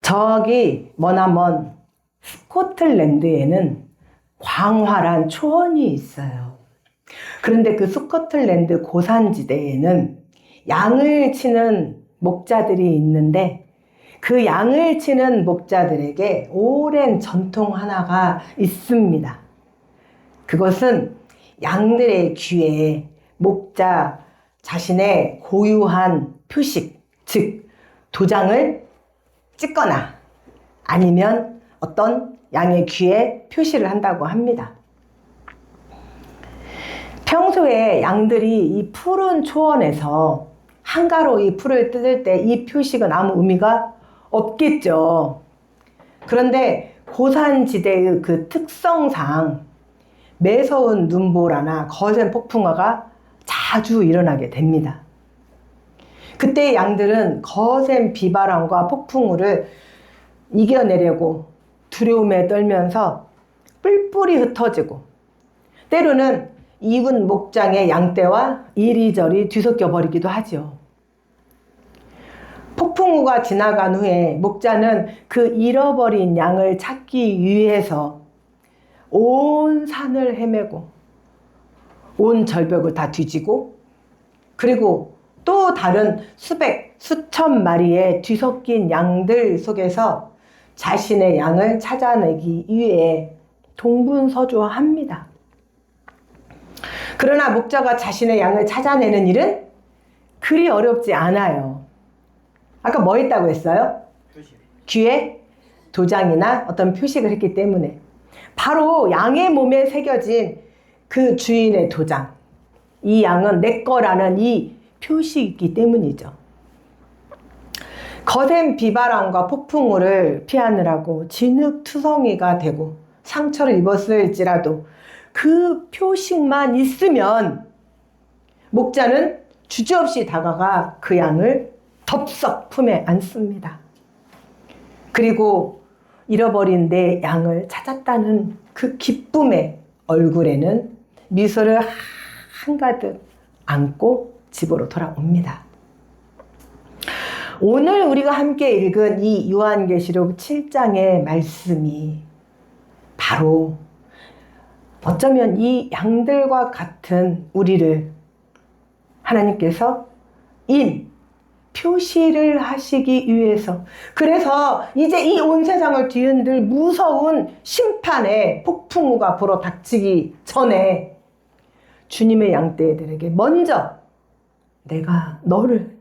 저기 머나먼 스코틀랜드에는 광활한 초원이 있어요. 그런데 그 스코틀랜드 고산지대에는 양을 치는 목자들이 있는데 그 양을 치는 목자들에게 오랜 전통 하나가 있습니다. 그것은 양들의 귀에 목자 자신의 고유한 표식, 즉 도장을 찍거나 아니면 어떤 양의 귀에 표시를 한다고 합니다. 평소에 양들이 이 푸른 초원에서 한가로 이 풀을 뜯을 때 이 표식은 아무 의미가 없겠죠. 그런데 고산지대의 그 특성상 매서운 눈보라나 거센 폭풍우가 자주 일어나게 됩니다. 그때 양들은 거센 비바람과 폭풍우를 이겨내려고 두려움에 떨면서 뿔뿔이 흩어지고 때로는 이군 목장의 양떼와 이리저리 뒤섞여 버리기도 하죠. 폭풍우가 지나간 후에 목자는 그 잃어버린 양을 찾기 위해서 온 산을 헤매고 온 절벽을 다 뒤지고 그리고 또 다른 수백, 수천 마리의 뒤섞인 양들 속에서 자신의 양을 찾아내기 위해 동분서주합니다. 그러나 목자가 자신의 양을 찾아내는 일은 그리 어렵지 않아요. 아까 뭐 했다고 했어요? 귀에 도장이나 어떤 표식을 했기 때문에 바로 양의 몸에 새겨진 그 주인의 도장, 이 양은 내 거라는 이 표식이기 때문이죠. 거센 비바람과 폭풍우를 피하느라고 진흙투성이가 되고 상처를 입었을지라도 그 표식만 있으면 목자는 주저없이 다가가 그 양을 덥석 품에 안습니다. 그리고 잃어버린 내 양을 찾았다는 그 기쁨의 얼굴에는 미소를 한가득 안고 집으로 돌아옵니다. 오늘 우리가 함께 읽은 이 요한계시록 7장의 말씀이 바로 어쩌면 이 양들과 같은 우리를 하나님께서 표시를 하시기 위해서, 그래서 이제 이 온 세상을 뒤흔들 무서운 심판의 폭풍우가 불어 닥치기 전에 주님의 양떼들에게 먼저 내가 너를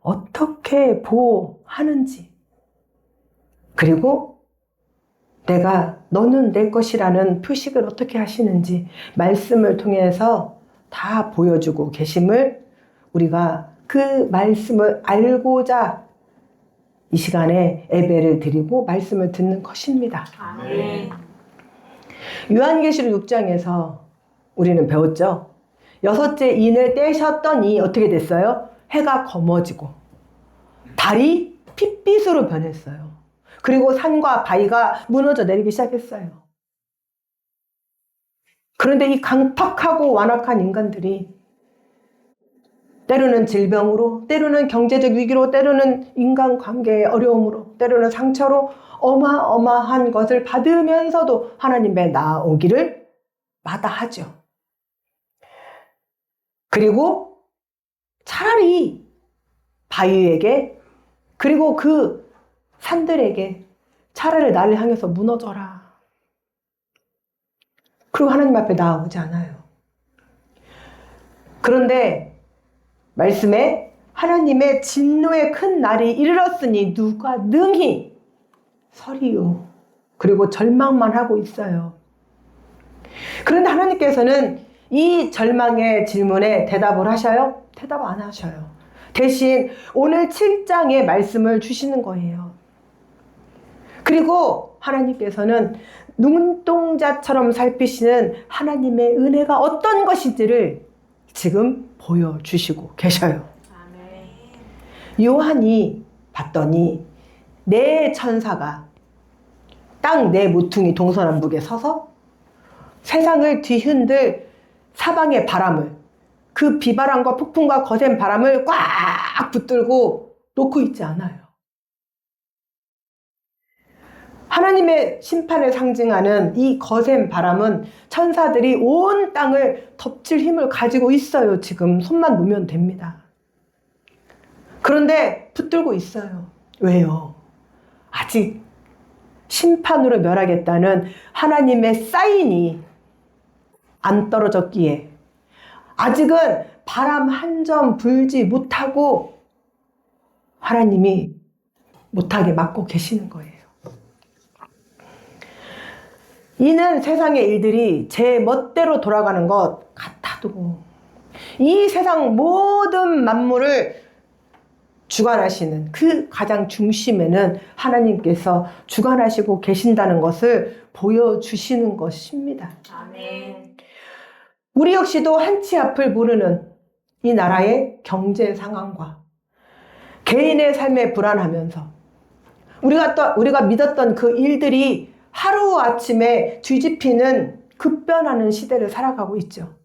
어떻게 보호하는지, 그리고 내가 너는 내 것이라는 표식을 어떻게 하시는지 말씀을 통해서 다 보여주고 계심을 우리가 그 말씀을 알고자 이 시간에 예배를 드리고 말씀을 듣는 것입니다. 아멘. 요한계시록 6장에서 우리는 배웠죠. 여섯째 인을 떼셨더니 어떻게 됐어요? 해가 검어지고 달이 핏빛으로 변했어요. 그리고 산과 바위가 무너져 내리기 시작했어요. 그런데 이 강팍하고 완악한 인간들이 때로는 질병으로, 때로는 경제적 위기로, 때로는 인간관계의 어려움으로, 때로는 상처로 어마어마한 것을 받으면서도 하나님께 나아오기를 마다하죠. 그리고 차라리 바위에게, 그리고 그 산들에게 차라리 나를 향해서 무너져라. 그리고 하나님 앞에 나아오지 않아요. 그런데 말씀에 하나님의 진노의 큰 날이 이르렀으니 누가 능히 서리요. 그리고 절망만 하고 있어요. 그런데 하나님께서는 이 절망의 질문에 대답을 하셔요? 대답 안 하셔요. 대신 오늘 7장의 말씀을 주시는 거예요. 그리고 하나님께서는 눈동자처럼 살피시는 하나님의 은혜가 어떤 것인지를 지금 보여주시고 계셔요. 아멘. 요한이 봤더니 네 천사가 땅 네 모퉁이 동서남북에 서서 세상을 뒤흔들 사방의 바람을, 그 비바람과 폭풍과 거센 바람을 꽉 붙들고 놓고 있지 않아요. 하나님의 심판을 상징하는 이 거센 바람은 천사들이 온 땅을 덮칠 힘을 가지고 있어요. 지금 손만 놓으면 됩니다. 그런데 붙들고 있어요. 왜요? 아직 심판으로 멸하겠다는 하나님의 사인이 안 떨어졌기에 아직은 바람 한 점 불지 못하고 하나님이 못하게 막고 계시는 거예요. 이는 세상의 일들이 제 멋대로 돌아가는 것 같아도 이 세상 모든 만물을 주관하시는 그 가장 중심에는 하나님께서 주관하시고 계신다는 것을 보여주시는 것입니다. 아멘. 우리 역시도 한치 앞을 모르는 이 나라의 경제 상황과 개인의 삶에 불안하면서 우리가 믿었던 그 일들이 하루아침에 뒤집히는 급변하는 시대를 살아가고 있죠.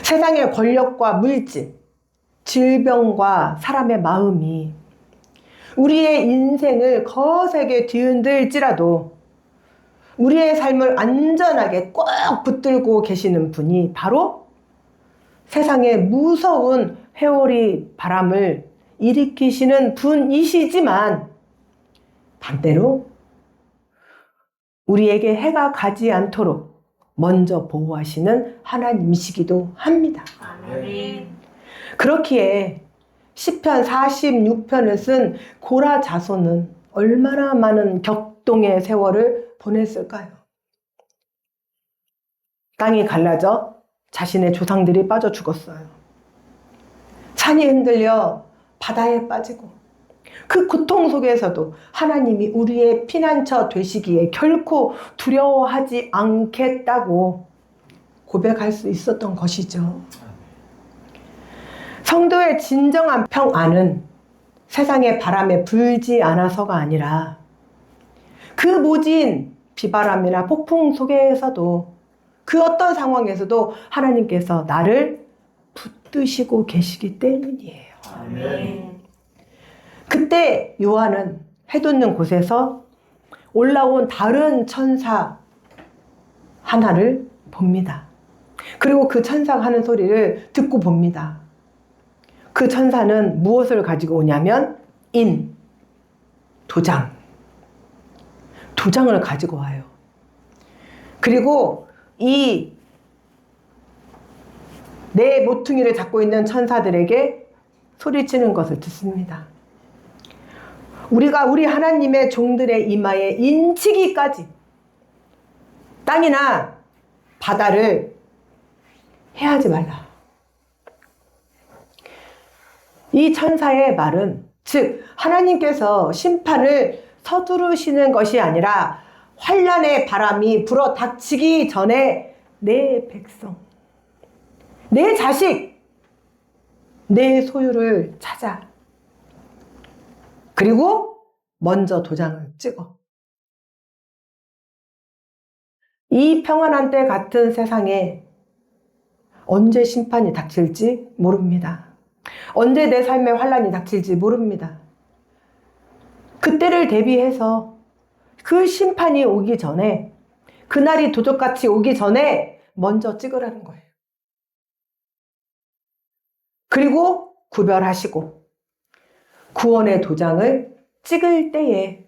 세상의 권력과 물질, 질병과 사람의 마음이 우리의 인생을 거세게 뒤흔들지라도 우리의 삶을 안전하게 꼭 붙들고 계시는 분이 바로 세상에 무서운 회오리 바람을 일으키시는 분이시지만 반대로 우리에게 해가 가지 않도록 먼저 보호하시는 하나님이시기도 합니다. 아멘. 그렇기에 시편 46편을 쓴 고라 자손은 얼마나 많은 격동의 세월을 보냈을까요? 땅이 갈라져 자신의 조상들이 빠져 죽었어요. 산이 흔들려 바다에 빠지고 그 고통 속에서도 하나님이 우리의 피난처 되시기에 결코 두려워하지 않겠다고 고백할 수 있었던 것이죠. 성도의 진정한 평안은 세상의 바람에 불지 않아서가 아니라 그 모진 비바람이나 폭풍 속에서도 그 어떤 상황에서도 하나님께서 나를 붙드시고 계시기 때문이에요. 아멘. 그때 요한은 해돋는 곳에서 올라온 다른 천사 하나를 봅니다. 그리고 그 천사가 하는 소리를 듣고 봅니다. 그 천사는 무엇을 가지고 오냐면 도장을 가지고 와요. 그리고 이 내 모퉁이를 잡고 있는 천사들에게 소리치는 것을 듣습니다. 우리 하나님의 종들의 이마에 인치기까지 땅이나 바다를 해하지 말라. 이 천사의 말은 즉 하나님께서 심판을 서두르시는 것이 아니라 환란의 바람이 불어 닥치기 전에 내 백성, 내 자식, 내 소유를 찾아 그리고 먼저 도장을 찍어. 이 평안한 때 같은 세상에 언제 심판이 닥칠지 모릅니다. 언제 내 삶에 환란이 닥칠지 모릅니다. 그때를 대비해서 그 심판이 오기 전에, 그날이 도적같이 오기 전에 먼저 찍으라는 거예요. 그리고 구별하시고 구원의 도장을 찍을 때에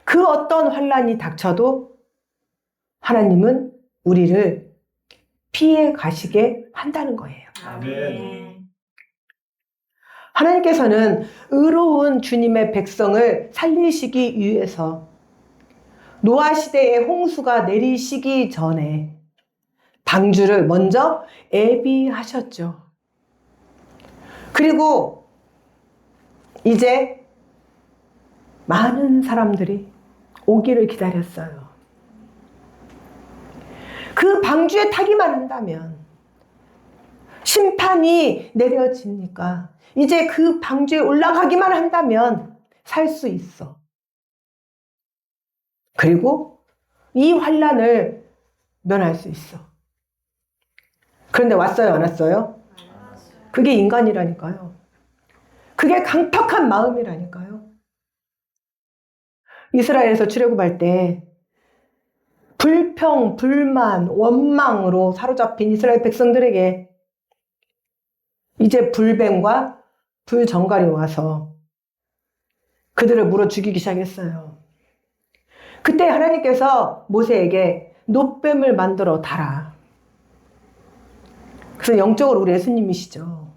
그 어떤 환란이 닥쳐도 하나님은 우리를 피해 가시게 한다는 거예요. 아멘. 하나님께서는 의로운 주님의 백성을 살리시기 위해서 노아 시대의 홍수가 내리시기 전에 방주를 먼저 예비하셨죠. 그리고 이제 많은 사람들이 오기를 기다렸어요. 그 방주에 타기만 한다면 심판이 내려집니까? 이제 그 방주에 올라가기만 한다면 살 수 있어. 그리고 이 환란을 면할 수 있어. 그런데 왔어요, 안 왔어요? 그게 인간이라니까요. 그게 강팍한 마음이라니까요. 이스라엘에서 출애굽할 때 불평, 불만, 원망으로 사로잡힌 이스라엘 백성들에게 이제 불뱀과 불정갈이 와서 그들을 물어 죽이기 시작했어요. 그때 하나님께서 모세에게 놋뱀을 만들어 달아. 그래서 영적으로 우리 예수님이시죠.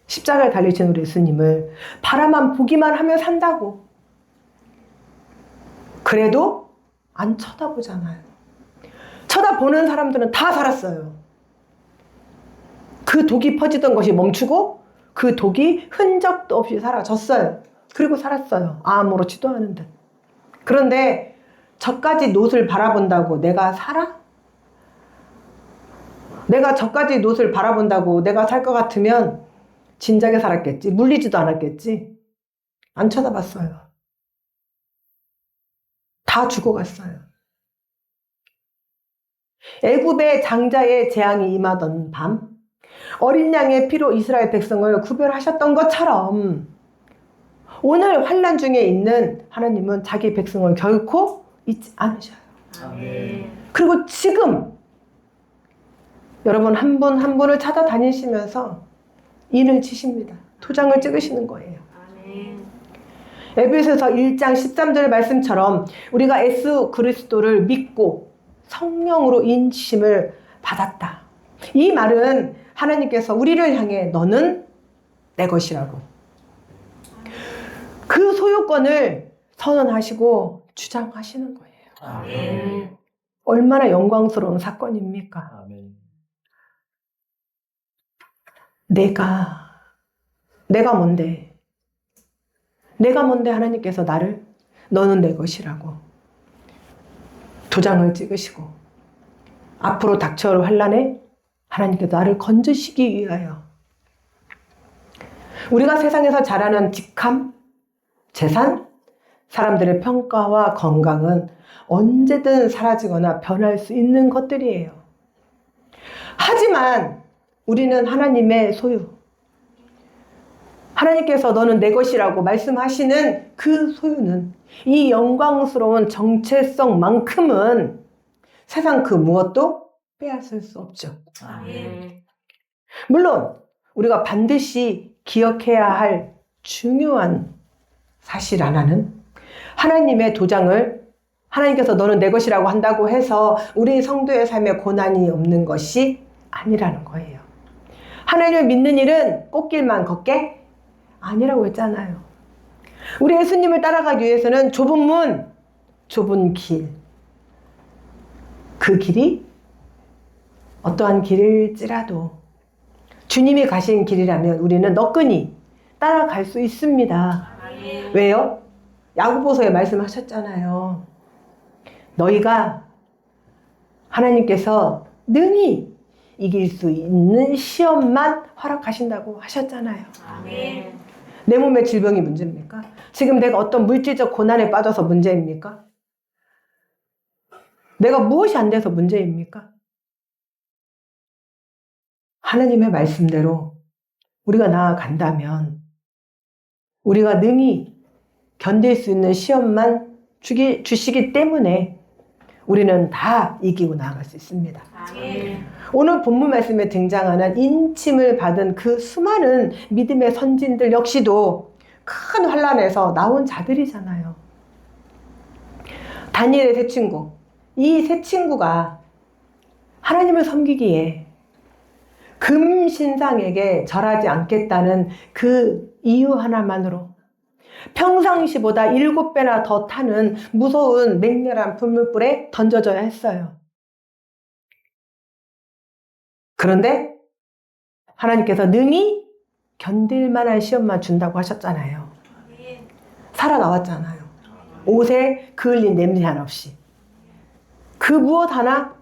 십자가에 달리신 우리 예수님을 바라만 보기만 하면 산다고. 그래도 안 쳐다보잖아요. 쳐다보는 사람들은 다 살았어요. 그 독이 퍼지던 것이 멈추고 그 독이 흔적도 없이 사라졌어요. 그리고 살았어요. 아무렇지도 않은 듯. 그런데 저까지 놋을 바라본다고 내가 살아? 내가 저까지 놋을 바라본다고 내가 살 것 같으면 진작에 살았겠지. 물리지도 않았겠지. 안 쳐다봤어요. 다 죽어갔어요. 애굽의 장자의 재앙이 임하던 밤, 어린 양의 피로 이스라엘 백성을 구별하셨던 것처럼 오늘 환난 중에 있는 하나님은 자기 백성을 결코 잊지 않으셔요. 아멘. 그리고 지금 여러분 한 분 한 분을 찾아다니시면서 인을 치십니다. 도장을 찍으시는 거예요. 아멘. 에베소서 1장 13절 말씀처럼 우리가 예수 그리스도를 믿고 성령으로 인치심을 받았다. 이 말은 하나님께서 우리를 향해 너는 내 것이라고 그 소유권을 선언하시고 주장하시는 거예요. 아멘. 얼마나 영광스러운 사건입니까? 아멘. 내가 뭔데? 내가 뭔데 하나님께서 나를 너는 내 것이라고 도장을 찍으시고 앞으로 닥쳐올 환난에 하나님께서 나를 건지시기 위하여 우리가 세상에서 잘하는 직함, 재산, 사람들의 평가와 건강은 언제든 사라지거나 변할 수 있는 것들이에요. 하지만 우리는 하나님의 소유, 하나님께서 너는 내 것이라고 말씀하시는 그 소유는 이 영광스러운 정체성만큼은 세상 그 무엇도 빼앗을 수 없죠. 아멘. 물론 우리가 반드시 기억해야 할 중요한 사실 하나는 하나님의 도장을 하나님께서 너는 내 것이라고 한다고 해서 우리 성도의 삶에 고난이 없는 것이 아니라는 거예요. 하나님을 믿는 일은 꽃길만 걷게 아니라고 했잖아요. 우리 예수님을 따라가기 위해서는 좁은 문, 좁은 길, 그 길이 어떠한 길일지라도 주님이 가신 길이라면 우리는 너끈히 따라갈 수 있습니다. 아멘. 왜요? 야고보서에 말씀하셨잖아요. 너희가 하나님께서 능히 이길 수 있는 시험만 허락하신다고 하셨잖아요. 아멘. 내 몸의 질병이 문제입니까? 지금 내가 어떤 물질적 고난에 빠져서 문제입니까? 내가 무엇이 안 돼서 문제입니까? 하나님의 말씀대로 우리가 나아간다면 우리가 능히 견딜 수 있는 시험만 주시기 때문에 우리는 다 이기고 나아갈 수 있습니다. 아멘. 오늘 본문 말씀에 등장하는 인침을 받은 그 수많은 믿음의 선진들 역시도 큰 환난에서 나온 자들이잖아요. 다니엘의 세 친구, 이 세 친구가 하나님을 섬기기에 금신상에게 절하지 않겠다는 그 이유 하나만으로 평상시보다 7배나 더 타는 무서운 맹렬한 불물불에 던져져야 했어요. 그런데 하나님께서 능히 견딜 만한 시험만 준다고 하셨잖아요. 살아나왔잖아요. 옷에 그을린 냄새 하나 없이. 그 무엇 하나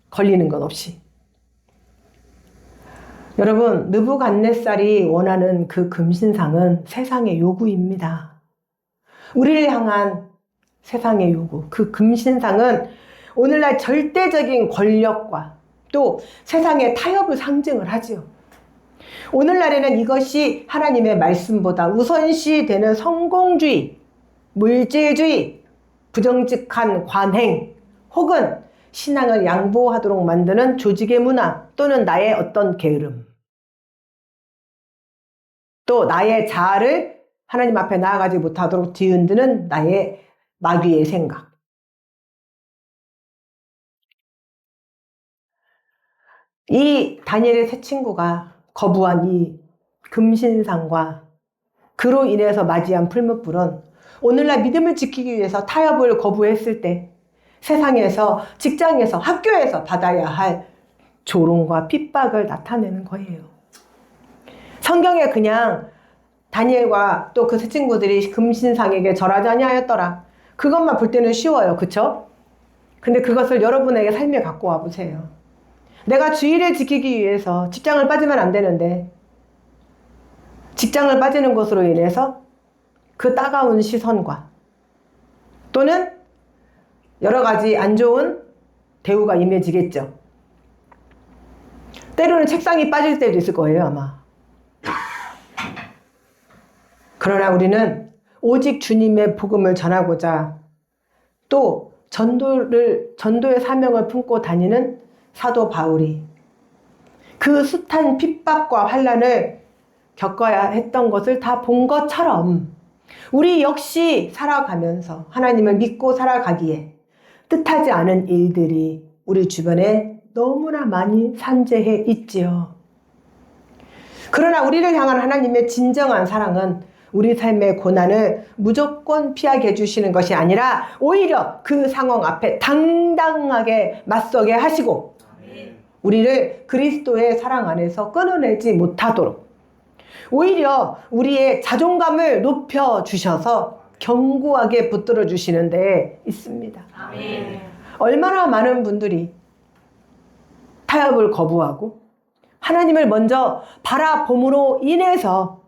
걸리는 것 없이. 여러분, 느부갓네살이 원하는 그 금신상은 세상의 요구입니다. 우리를 향한 세상의 요구, 그 금신상은 오늘날 절대적인 권력과 또 세상의 타협을 상징을 하지요. 오늘날에는 이것이 하나님의 말씀보다 우선시 되는 성공주의, 물질주의, 부정직한 관행, 혹은 신앙을 양보하도록 만드는 조직의 문화 또는 나의 어떤 게으름, 또 나의 자아를 하나님 앞에 나아가지 못하도록 뒤흔드는 나의 마귀의 생각. 이 다니엘의 세 친구가 거부한 이 금신상과 그로 인해서 맞이한 풀무불은 오늘날 믿음을 지키기 위해서 타협을 거부했을 때 세상에서, 직장에서, 학교에서 받아야 할 조롱과 핍박을 나타내는 거예요. 성경에 그냥 다니엘과 또 그 세 친구들이 금신상에게 절하지 아니하였더라, 그것만 볼 때는 쉬워요. 그쵸? 근데 그것을 여러분에게 삶에 갖고 와보세요. 내가 주의를 지키기 위해서 직장을 빠지면 안 되는데 직장을 빠지는 것으로 인해서 그 따가운 시선과 또는 여러 가지 안 좋은 대우가 임해지겠죠. 때로는 책상이 빠질 때도 있을 거예요, 아마. 그러나 우리는 오직 주님의 복음을 전하고자 또 전도의 사명을 품고 다니는 사도 바울이 그 숱한 핍박과 환난을 겪어야 했던 것을 다 본 것처럼 우리 역시 살아가면서 하나님을 믿고 살아가기에 뜻하지 않은 일들이 우리 주변에 너무나 많이 산재해 있지요. 그러나 우리를 향한 하나님의 진정한 사랑은 우리 삶의 고난을 무조건 피하게 해주시는 것이 아니라 오히려 그 상황 앞에 당당하게 맞서게 하시고 우리를 그리스도의 사랑 안에서 끊어내지 못하도록 오히려 우리의 자존감을 높여주셔서 견고하게 붙들어 주시는 데 있습니다. 아멘. 얼마나 많은 분들이 타협을 거부하고 하나님을 먼저 바라봄으로 인해서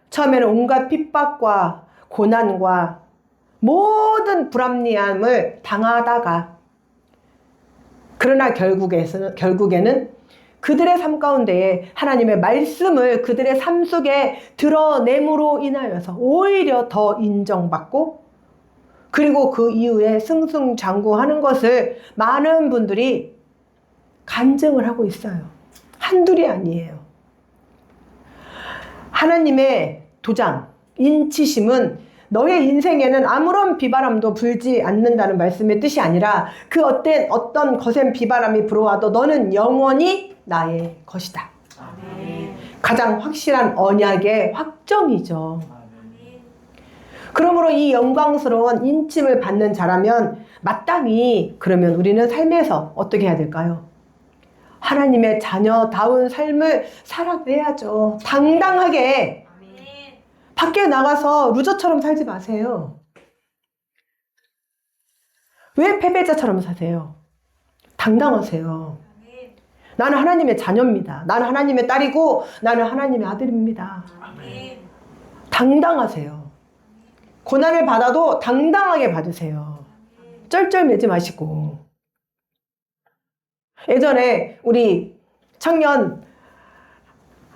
처음에는 온갖 핍박과 고난과 모든 불합리함을 당하다가 그러나 결국에는 그들의 삶 가운데에 하나님의 말씀을 그들의 삶 속에 드러냄으로 인하여서 오히려 더 인정받고 그리고 그 이후에 승승장구하는 것을 많은 분들이 간증을 하고 있어요. 한둘이 아니에요. 하나님의 도장, 인치심은 너의 인생에는 아무런 비바람도 불지 않는다는 말씀의 뜻이 아니라 그 어떤 거센 비바람이 불어와도 너는 영원히 나의 것이다. 아멘. 가장 확실한 언약의 확정이죠. 아멘. 그러므로 이 영광스러운 인침을 받는 자라면 마땅히 그러면 우리는 삶에서 어떻게 해야 될까요? 하나님의 자녀다운 삶을 살아내야죠. 당당하게. 아멘. 밖에 나가서 루저처럼 살지 마세요. 왜 패배자처럼 사세요? 당당하세요. 아멘. 나는 하나님의 자녀입니다. 나는 하나님의 딸이고 나는 하나님의 아들입니다. 아멘. 당당하세요. 고난을 받아도 당당하게 받으세요. 쩔쩔매지 마시고. 예전에 우리 청년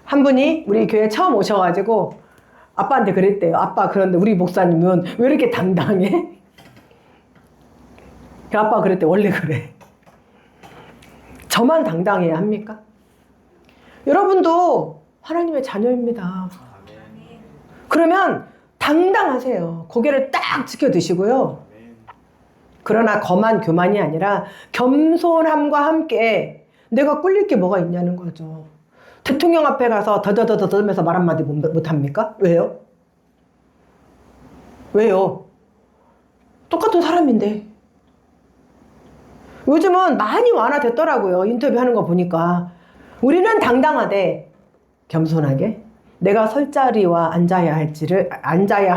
한 분이 우리 교회 처음 오셔가지고 아빠한테 그랬대요. 아빠, 그런데 우리 목사님은 왜 이렇게 당당해? 아빠가 그랬대. 원래 그래. 저만 당당해야 합니까? 여러분도 하나님의 자녀입니다. 그러면 당당하세요. 고개를 딱 지켜 드시고요. 그러나 거만 교만이 아니라 겸손함과 함께 내가 꿀릴 게 뭐가 있냐는 거죠. 대통령 앞에 가서 더더더더면서 말 한마디 못합니까? 왜요? 왜요? 똑같은 사람인데. 요즘은 많이 완화됐더라고요. 인터뷰하는 거 보니까. 우리는 당당하되 겸손하게 내가 설 자리와 앉아야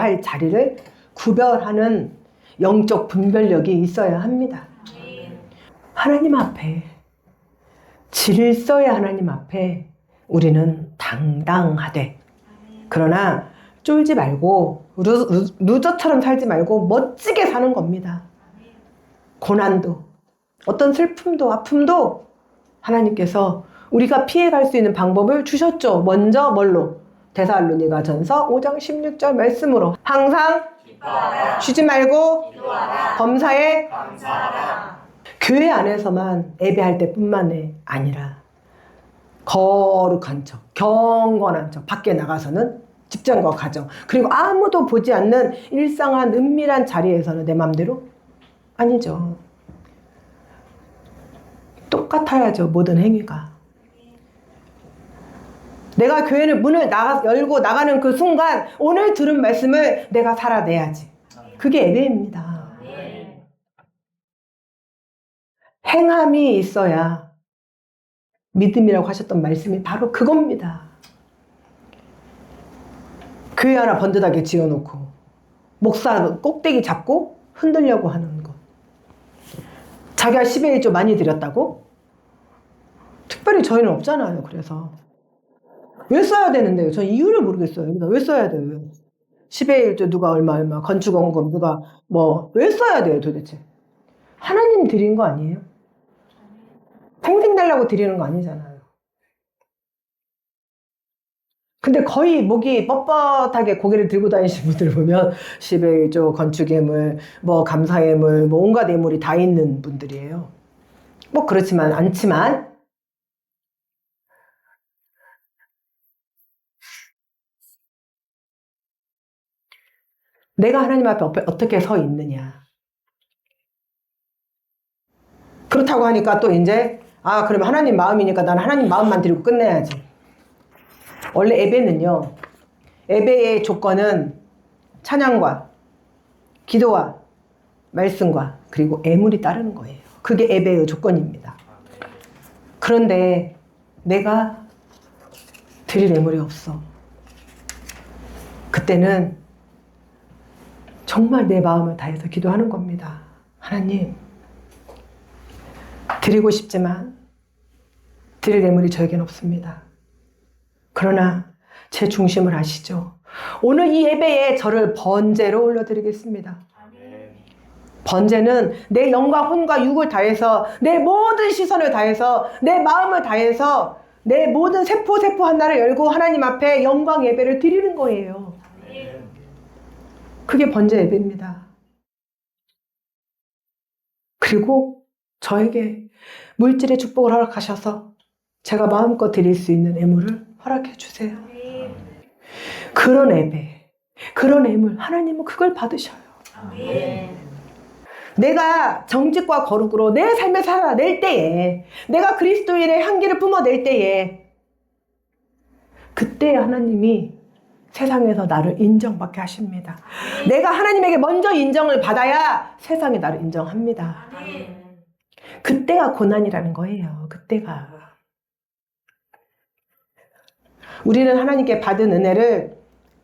할 자리를 구별하는 영적 분별력이 있어야 합니다. 하나님 앞에, 질서의 하나님 앞에 우리는 당당하되, 그러나 쫄지 말고 루저처럼 살지 말고 멋지게 사는 겁니다. 고난도, 어떤 슬픔도 아픔도 하나님께서 우리가 피해갈 수 있는 방법을 주셨죠. 먼저 뭘로? 데살로니가전서 5장 16절 말씀으로 항상 기뻐하라. 쉬지 말고 기도하라. 범사에 감사하라. 교회 안에서만 예배할 때뿐만 아니라 거룩한 척, 경건한 척, 밖에 나가서는 직장과 가정, 그리고 아무도 보지 않는 일상한 은밀한 자리에서는 내 맘대로 아니죠. 똑같아야죠, 모든 행위가. 내가 교회를 문을 열고 나가는 그 순간 오늘 들은 말씀을 내가 살아내야지. 그게 예배입니다. 행함이 있어야 믿음이라고 하셨던 말씀이 바로 그겁니다. 교회 하나 번듯하게 지어놓고 목사 꼭대기 잡고 흔들려고 하는 것. 자기가 10의 1조 많이 드렸다고? 특별히 저희는 없잖아요. 그래서 왜 써야 되는데요? 저 이유를 모르겠어요. 왜 써야 돼요? 10의 1조 누가 얼마 건축원금 누가 왜 써야 돼요 도대체? 하나님 드린 거 아니에요? 평생 달라고 드리는 거 아니잖아요. 근데 거의 목이 뻣뻣하게 고개를 들고 다니시는 분들 보면 10의 1조 건축예물, 감사예물, 온갖 예물이 다 있는 분들이에요. 그렇지만 않지만 내가 하나님 앞에 어떻게 서 있느냐. 그렇다고 하니까 또 이제 그러면 하나님 마음이니까 나는 하나님 마음만 드리고 끝내야지. 원래 예배는요. 예배의 조건은 찬양과 기도와 말씀과 그리고 애물이 따르는 거예요. 그게 예배의 조건입니다. 그런데 내가 드릴 애물이 없어. 그때는 정말 내 마음을 다해서 기도하는 겁니다. 하나님, 드리고 싶지만 드릴 애물이 저에겐 없습니다. 그러나 제 중심을 아시죠? 오늘 이 예배에 저를 번제로 올려드리겠습니다. 번제는 내 영과 혼과 육을 다해서 내 모든 시선을 다해서 내 마음을 다해서 내 모든 세포 하나를 열고 하나님 앞에 영광 예배를 드리는 거예요. 그게 번제 예배입니다. 그리고 저에게 물질의 축복을 허락하셔서 제가 마음껏 드릴 수 있는 애물을 허락해 주세요. 그런 예배, 그런 애물, 하나님은 그걸 받으셔요. 내가 정직과 거룩으로 내 삶을 살아낼 때에, 내가 그리스도인의 향기를 뿜어낼 때에, 그때 하나님이 세상에서 나를 인정받게 하십니다. 내가 하나님에게 먼저 인정을 받아야 세상이 나를 인정합니다. 그때가 고난이라는 거예요. 그때가. 우리는 하나님께 받은 은혜를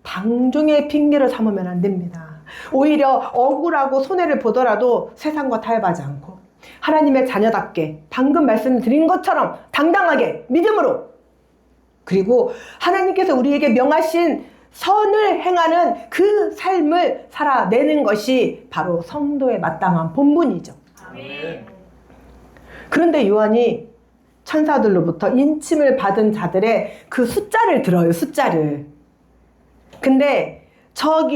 방종의 핑계로 삼으면 안 됩니다. 오히려 억울하고 손해를 보더라도 세상과 타협하지 않고 하나님의 자녀답게 방금 말씀드린 것처럼 당당하게 믿음으로, 그리고 하나님께서 우리에게 명하신 선을 행하는 그 삶을 살아내는 것이 바로 성도의 마땅한 본분이죠. 그런데 요한이 천사들로부터 인침을 받은 자들의 그 숫자를 들어요. 숫자를. 근데 저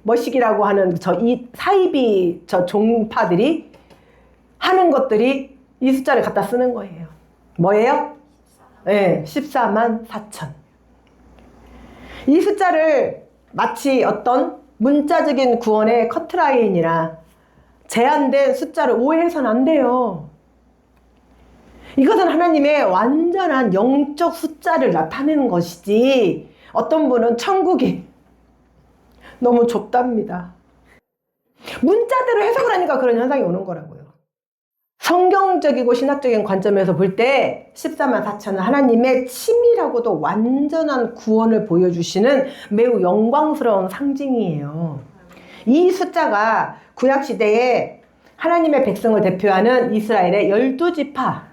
머시기라고 하는 이 사이비 종파들이 하는 것들이 이 숫자를 갖다 쓰는 거예요. 뭐예요? 네, 14만 4천. 이 숫자를 마치 어떤 문자적인 구원의 커트라인이나 제한된 숫자를 오해해서는 안 돼요. 이것은 하나님의 완전한 영적 숫자를 나타내는 것이지, 어떤 분은 천국이 너무 좁답니다. 문자대로 해석을 하니까 그런 현상이 오는 거라고요. 성경적이고 신학적인 관점에서 볼 때 14만 4천은 하나님의 치밀하고도 완전한 구원을 보여주시는 매우 영광스러운 상징이에요. 이 숫자가 구약시대에 하나님의 백성을 대표하는 이스라엘의 12지파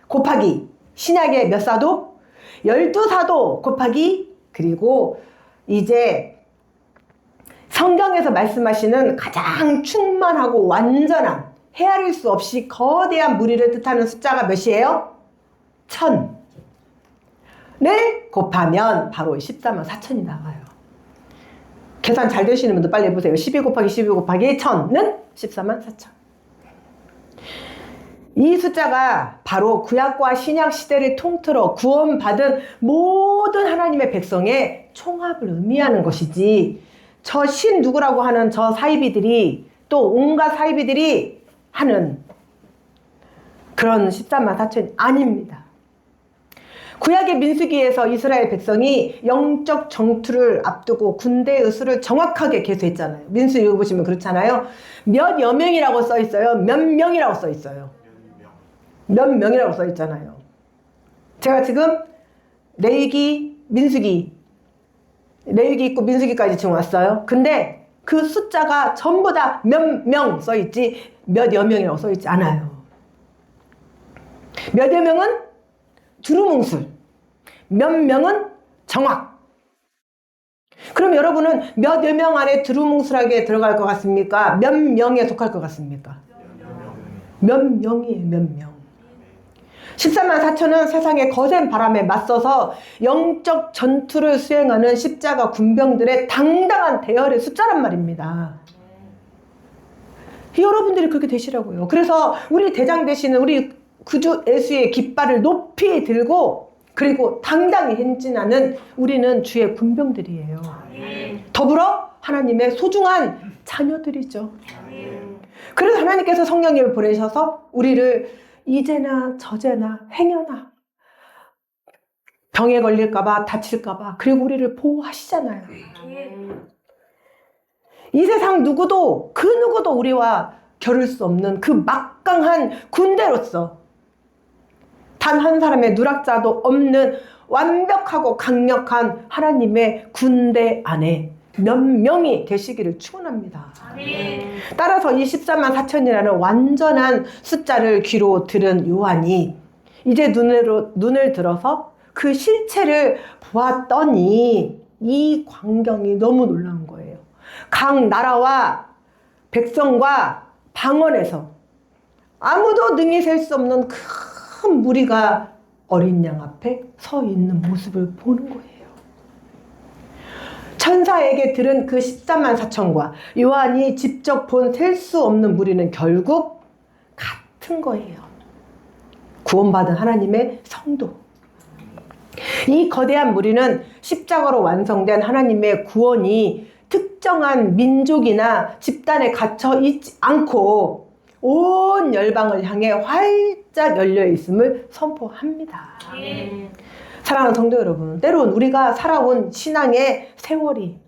곱하기 신약의 몇 사도? 12사도 곱하기, 그리고 이제 성경에서 말씀하시는 가장 충만하고 완전한, 헤아릴 수 없이 거대한 무리를 뜻하는 숫자가 몇이에요? 1000을 곱하면 바로 14만 4천이 나와요. 계산 잘 되시는 분들 빨리 해보세요. 12 곱하기 12 곱하기 1000은 14만 4천. 이 숫자가 바로 구약과 신약 시대를 통틀어 구원받은 모든 하나님의 백성의 총합을 의미하는 것이지, 저 신 누구라고 하는 저 사이비들이 또 온갖 사이비들이 하는 그런 14만 4천이 아닙니다. 구약의 민수기에서 이스라엘 백성이 영적 정투를 앞두고 군대의 수를 정확하게 계수했잖아요. 민수 읽어보시면 그렇잖아요. 몇여 명이라고 써 있어요. 몇 명이라고 써 있어요. 몇 명이라고 써 있잖아요. 제가 지금 레위기, 민수기, 레위기 있고 민수기까지 지금 왔어요. 근데 그 숫자가 전부 다 몇 명 써 있지 몇여 명이라고 써 있지 않아요. 몇여 명은 두루뭉술, 몇 명은 정확. 그럼 여러분은 몇여 명 안에 두루뭉술하게 들어갈 것 같습니까? 몇 명에 속할 것 같습니까? 몇 명이에요, 몇 명. 14만 4천은 세상의 거센 바람에 맞서서 영적 전투를 수행하는 십자가 군병들의 당당한 대열의 숫자란 말입니다. 여러분들이 그렇게 되시라고요. 그래서 우리 대장 되시는 우리 구주 예수의 깃발을 높이 들고 그리고 당당히 행진하는 우리는 주의 군병들이에요. 더불어 하나님의 소중한 자녀들이죠. 그래서 하나님께서 성령님을 보내셔서 우리를 이제나 저제나 행여나 병에 걸릴까봐 다칠까봐 그리고 우리를 보호하시잖아요. 이 세상 누구도 그 누구도 우리와 겨룰 수 없는 그 막강한 군대로서 단 한 사람의 누락자도 없는 완벽하고 강력한 하나님의 군대 안에 몇 명이 되시기를 축원합니다. 따라서 이 14만 4천이라는 완전한 숫자를 귀로 들은 요한이 이제 눈을 들어서 그 실체를 보았더니 이 광경이 너무 놀라운 거예요. 각 나라와 백성과 방언에서 아무도 능히 셀 수 없는 큰 무리가 어린 양 앞에 서 있는 모습을 보는 거예요. 천사에게 들은 그 14만 4천과 요한이 직접 본 셀 수 없는 무리는 결국 같은 거예요. 구원받은 하나님의 성도. 이 거대한 무리는 십자가로 완성된 하나님의 구원이 특정한 민족이나 집단에 갇혀 있지 않고 온 열방을 향해 활짝 열려 있음을 선포합니다. 사랑하는 성도 여러분, 때론 우리가 살아온 신앙의 세월이,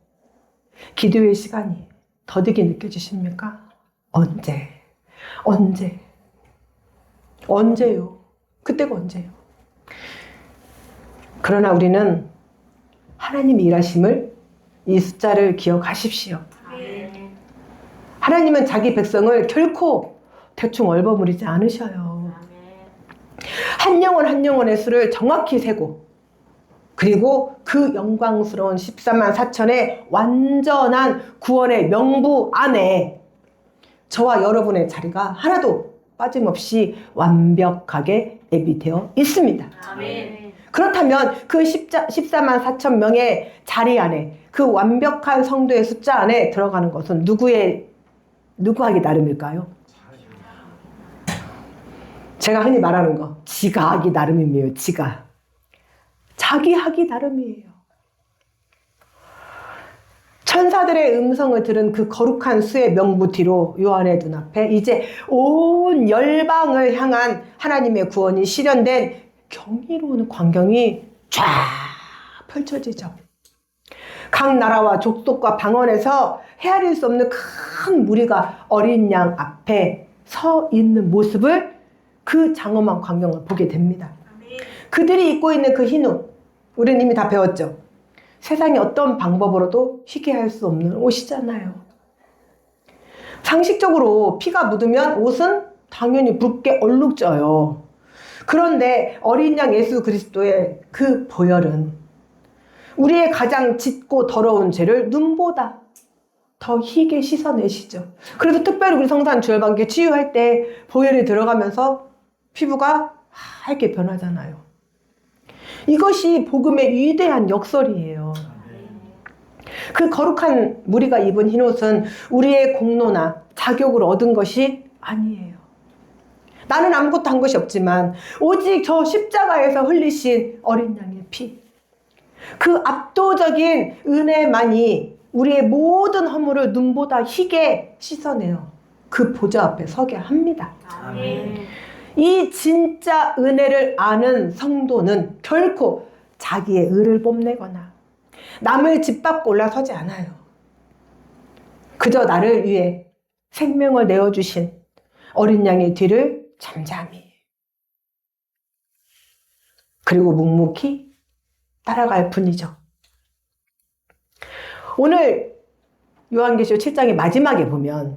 기도의 시간이 더디게 느껴지십니까? 언제요? 그때가 언제요? 그러나 우리는 하나님의 일하심을, 이 숫자를 기억하십시오. 하나님은 자기 백성을 결코 대충 얼버무리지 않으셔요. 한 영혼 한 영혼의 수를 정확히 세고 그리고 그 영광스러운 14만 4천의 완전한 구원의 명부 안에 저와 여러분의 자리가 하나도 빠짐없이 완벽하게 예비되어 있습니다. 그렇다면 그 14만 4천 명의 자리 안에 그 완벽한 성도의 숫자 안에 들어가는 것은 누구 하기 나름일까요? 제가 흔히 말하는 거, 지가 하기 나름이에요. 자기 하기 나름이에요. 천사들의 음성을 들은 그 거룩한 수의 명부 뒤로 요한의 눈앞에 이제 온 열방을 향한 하나님의 구원이 실현된 경이로운 광경이 쫙 펼쳐지죠. 각 나라와 족속과 방언에서 헤아릴 수 없는 큰 무리가 어린 양 앞에 서 있는 모습을, 그 장엄한 광경을 보게 됩니다. 그들이 입고 있는 그 흰 옷, 우리는 이미 다 배웠죠. 세상에 어떤 방법으로도 희게 할 수 없는 옷이잖아요. 상식적으로 피가 묻으면 옷은 당연히 붉게 얼룩져요. 그런데 어린 양 예수 그리스도의 그 보혈은 우리의 가장 짙고 더러운 죄를 눈보다 더 희게 씻어내시죠. 그래서 특별히 우리 성산 주혈방교 치유할 때 보혈이 들어가면서 피부가 하얗게 변하잖아요. 이것이 복음의 위대한 역설이에요. 그 거룩한 무리가 입은 흰옷은 우리의 공로나 자격으로 얻은 것이 아니에요. 나는 아무것도 한 것이 없지만 오직 저 십자가에서 흘리신 어린 양의 피, 그 압도적인 은혜만이 우리의 모든 허물을 눈보다 희게 씻어내어 그 보좌 앞에 서게 합니다. 아멘. 이 진짜 은혜를 아는 성도는 결코 자기의 의를 뽐내거나 남을 짓밟고 올라서지 않아요. 그저 나를 위해 생명을 내어주신 어린 양의 뒤를 잠잠히, 그리고 묵묵히 따라갈 뿐이죠. 오늘 요한계시록 7장의 마지막에 보면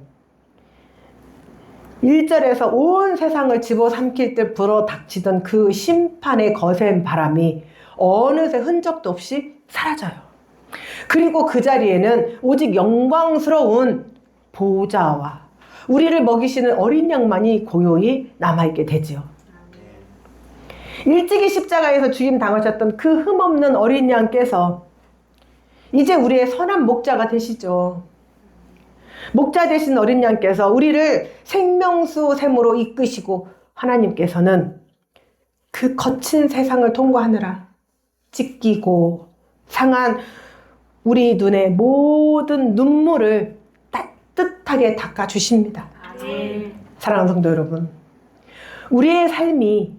1절에서 온 세상을 집어삼킬 듯 불어닥치던 그 심판의 거센 바람이 어느새 흔적도 없이 사라져요. 그리고 그 자리에는 오직 영광스러운 보좌와 우리를 먹이시는 어린 양만이 고요히 남아있게 되지요. 일찍이 십자가에서 죽임 당하셨던 그 흠없는 어린 양께서 이제 우리의 선한 목자가 되시죠. 목자 되신 어린 양께서 우리를 생명수 샘으로 이끄시고, 하나님께서는 그 거친 세상을 통과하느라 찢기고 상한 우리 눈의 모든 눈물을 따뜻하게 닦아주십니다. 아멘. 사랑하는 성도 여러분, 우리의 삶이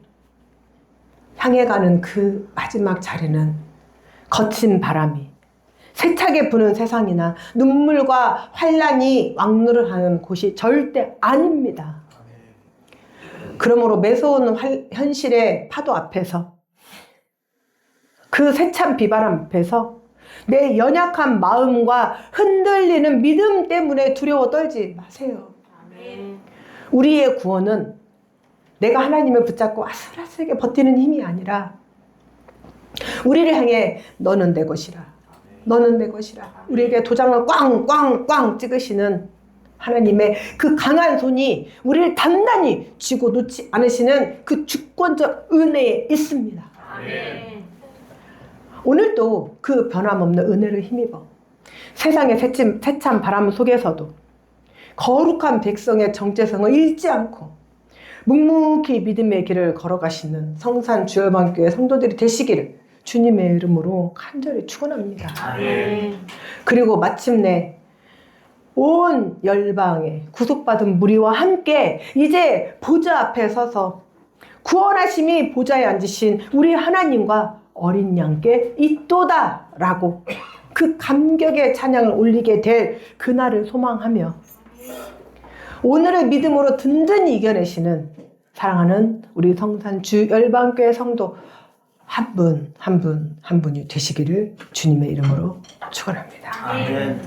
향해 가는 그 마지막 자리는 거친 바람이, 세차게 부는 세상이나 눈물과 환란이 왕노를 하는 곳이 절대 아닙니다. 그러므로 매서운 현실의 파도 앞에서, 그 세찬 비바람 앞에서 내 연약한 마음과 흔들리는 믿음 때문에 두려워 떨지 마세요. 아멘. 우리의 구원은 내가 하나님을 붙잡고 아슬아슬하게 버티는 힘이 아니라 우리를 향해 너는 내 것이라, 너는 내 것이라, 우리에게 도장을 꽝꽝꽝 찍으시는 하나님의 그 강한 손이 우리를 단단히 쥐고 놓지 않으시는 그 주권적 은혜에 있습니다. 아멘. 오늘도 그 변함없는 은혜를 힘입어 세상의 세찬 바람 속에서도 거룩한 백성의 정체성을 잃지 않고 묵묵히 믿음의 길을 걸어가시는 성산 주열방교회 성도들이 되시기를 주님의 이름으로 간절히 축원합니다. 아멘. 그리고 마침내 온 열방에 구속받은 무리와 함께 이제 보좌 앞에 서서 구원하심이 보좌에 앉으신 우리 하나님과 어린 양께 있도다 라고 그 감격의 찬양을 올리게 될 그날을 소망하며 오늘을 믿음으로 든든히 이겨내시는 사랑하는 우리 성산 주열방교회 성도 한 분 한 분이 되시기를 주님의 이름으로 축원합니다. 아멘.